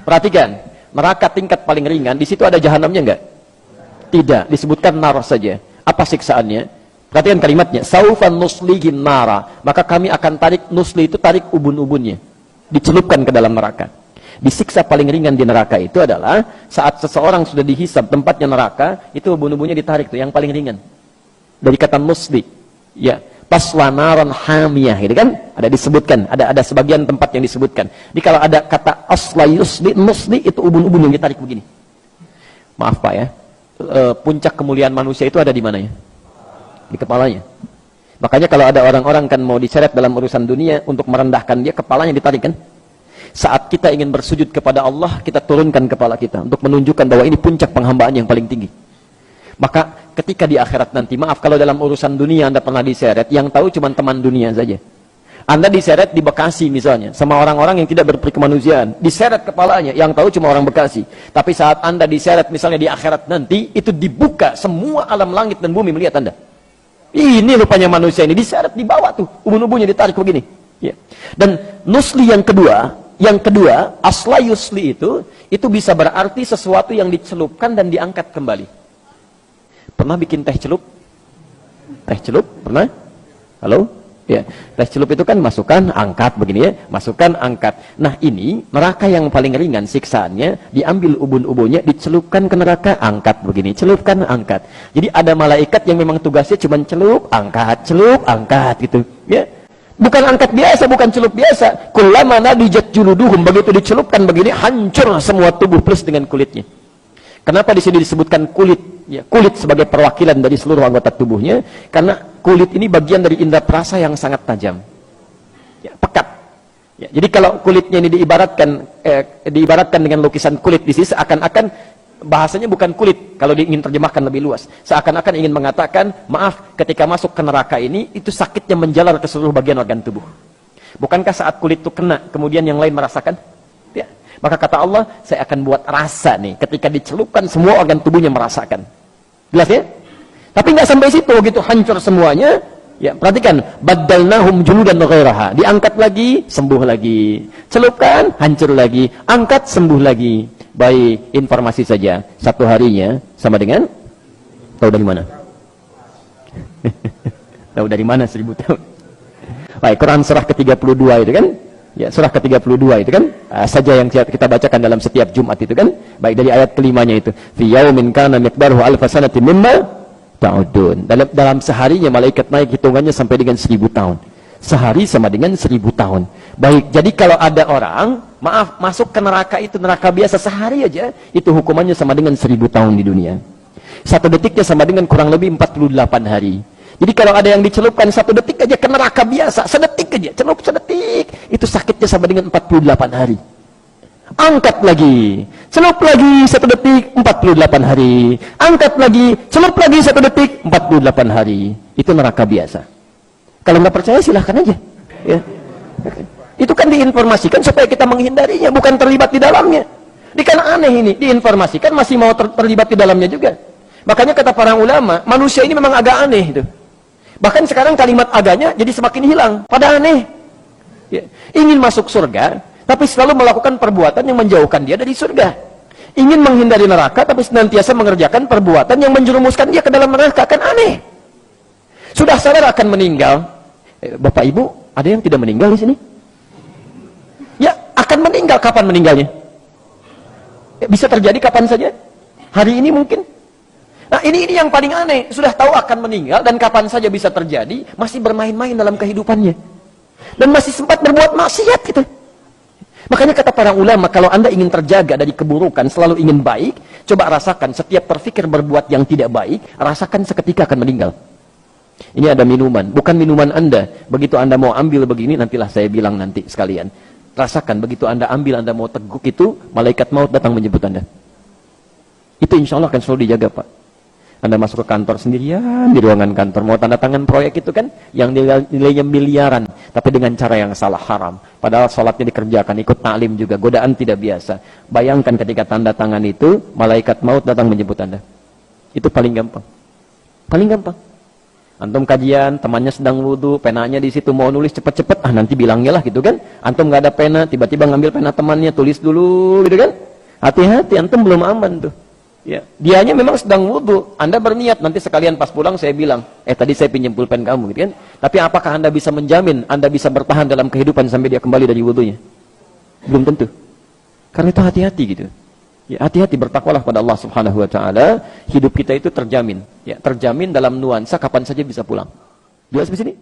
Perhatikan, neraka tingkat paling ringan, di situ ada jahanamnya enggak? Tidak, disebutkan nar saja. Apa siksaannya? Perhatikan kalimatnya, saufan nuslihin nara, maka kami akan tarik, nusli itu tarik ubun-ubunnya, dicelupkan ke dalam neraka. Disiksa paling ringan di neraka itu adalah saat seseorang sudah dihisab tempatnya neraka, itu ubun-ubunnya ditarik tuh, yang paling ringan. Dari kata nusli, ya, taswanaran hamiyah, gitu kan? Ada disebutkan, ada sebagian tempat yang disebutkan. Jadi kalau ada kata aslayusli, nusli, itu ubun-ubun yang ditarik begini. Maaf Pak ya, puncak kemuliaan manusia itu ada di mana ya? Di kepalanya. Makanya kalau ada orang-orang kan mau diseret dalam urusan dunia untuk merendahkan dia, kepalanya ditarik kan? Saat kita ingin bersujud kepada Allah, kita turunkan kepala kita untuk menunjukkan bahwa ini puncak penghambaan yang paling tinggi. Maka ketika di akhirat nanti, maaf kalau dalam urusan dunia Anda pernah diseret, yang tahu cuma teman dunia saja. Anda diseret di Bekasi misalnya, sama orang-orang yang tidak berperi kemanusiaan, diseret kepalanya, yang tahu cuma orang Bekasi. Tapi saat Anda diseret misalnya di akhirat nanti, itu dibuka semua alam langit dan bumi melihat Anda. Ini rupanya manusia ini, diseret di bawah tuh, ubun-ubunnya ditarik begini. Ya. Dan nusli yang kedua, asla yusli itu bisa berarti sesuatu yang dicelupkan dan diangkat kembali. Pernah bikin teh celup? Teh celup? Pernah? Halo? Ya. Teh celup itu kan masukkan, angkat begini ya. Masukkan, angkat. Nah ini, neraka yang paling ringan siksaannya, diambil ubun-ubunnya, dicelupkan ke neraka, angkat begini. Celupkan, angkat. Jadi ada malaikat yang memang tugasnya cuma celup, angkat gitu. Ya. Bukan angkat biasa, bukan celup biasa. Kullama nadijat juluduhum, begitu dicelupkan begini, hancur semua tubuh plus dengan kulitnya. Kenapa di sini disebutkan kulit? Ya, kulit sebagai perwakilan dari seluruh anggota tubuhnya, karena kulit ini bagian dari indera perasa yang sangat tajam, ya, pekat. Ya, jadi kalau kulitnya ini diibaratkan dengan lukisan kulit di sini, seakan-akan bahasanya bukan kulit. Kalau ingin terjemahkan lebih luas, seakan-akan ingin mengatakan, maaf, ketika masuk ke neraka ini, itu sakitnya menjalar ke seluruh bagian organ tubuh. Bukankah saat kulit itu kena, kemudian yang lain merasakan? Ya. Maka kata Allah, saya akan buat rasa nih, ketika dicelupkan semua organ tubuhnya merasakan. Jelas ya? Tapi nggak sampai situ, begitu hancur semuanya. Ya, perhatikan, baddalnahum juludan ghairaha. Diangkat lagi, sembuh lagi. Celupkan, hancur lagi. Angkat, sembuh lagi. Baik, informasi saja. Satu harinya sama dengan, tahu dari mana? Tahu dari mana 1000 tahun? Baik, Quran surah ke-32 itu kan? Ya, surah ke-32 itu kan saja yang kita bacakan dalam setiap Jumat itu kan. Baik, dari ayat kelimanya itu, fi yaumin kana miqdaruhu alf sanatin mimma ta'udun. Dalam seharinya malaikat naik hitungannya sampai dengan 1000 tahun. Sehari sama dengan 1000 tahun. Baik, jadi kalau ada orang, maaf, masuk ke neraka itu, neraka biasa sehari aja, itu hukumannya sama dengan 1000 tahun di dunia. Satu detiknya sama dengan kurang lebih 48 hari. Jadi kalau ada yang dicelupkan 1 detik aja ke neraka biasa, sedetik aja, celup sedetik, itu sakitnya sama dengan 48 hari. Angkat lagi, celup lagi 1 detik, 48 hari. Angkat lagi, celup lagi 1 detik, 48 hari. Itu neraka biasa. Kalau nggak percaya silahkan aja. Ya. Itu kan diinformasikan supaya kita menghindarinya, bukan terlibat di dalamnya. Ini kan aneh ini, diinformasikan masih mau terlibat di dalamnya juga. Makanya kata para ulama, manusia ini memang agak aneh itu. Bahkan sekarang kalimat aganya jadi semakin hilang. Pada aneh. Ya. Ingin masuk surga, tapi selalu melakukan perbuatan yang menjauhkan dia dari surga. Ingin menghindari neraka, tapi senantiasa mengerjakan perbuatan yang menjerumuskan dia ke dalam neraka. Kan aneh. Sudah sadar akan meninggal. Bapak Ibu, ada yang tidak meninggal di sini? Ya, akan meninggal. Kapan meninggalnya? Ya, bisa terjadi kapan saja. Hari ini mungkin. Nah ini yang paling aneh, sudah tahu akan meninggal dan kapan saja bisa terjadi, masih bermain-main dalam kehidupannya. Dan masih sempat berbuat maksiat gitu. Makanya kata para ulama, kalau Anda ingin terjaga dari keburukan, selalu ingin baik, coba rasakan setiap terfikir berbuat yang tidak baik, rasakan seketika akan meninggal. Ini ada minuman, bukan minuman Anda. Begitu Anda mau ambil begini, nantilah saya bilang nanti sekalian. Rasakan, begitu Anda ambil, Anda mau teguk itu, malaikat maut datang menjemput Anda. Itu insya Allah akan selalu dijaga Pak. Anda masuk ke kantor sendirian, di ruangan kantor, mau tanda tangan proyek itu kan, yang nilainya miliaran, tapi dengan cara yang salah, haram. Padahal sholatnya dikerjakan, ikut taklim juga, godaan tidak biasa. Bayangkan ketika tanda tangan itu, malaikat maut datang menjemput Anda. Itu paling gampang. Paling gampang. Antum kajian, temannya sedang wudu, penanya di situ mau nulis cepet-cepet, nanti bilangnya lah gitu kan. Antum nggak ada pena, tiba-tiba ngambil pena temannya, tulis dulu gitu kan. Hati-hati, antum belum aman tuh. Ya, dianya memang sedang wudu, Anda berniat nanti sekalian pas pulang saya bilang, tadi saya pinjam pulpen kamu gitu kan. Tapi apakah Anda bisa menjamin Anda bisa bertahan dalam kehidupan sampai dia kembali dari wudunya? Belum tentu. Karena itu hati-hati gitu. Ya, hati-hati, bertakwalah pada Allah Subhanahu wa taala, hidup kita itu terjamin. Ya, terjamin dalam nuansa kapan saja bisa pulang. Jelas di sini?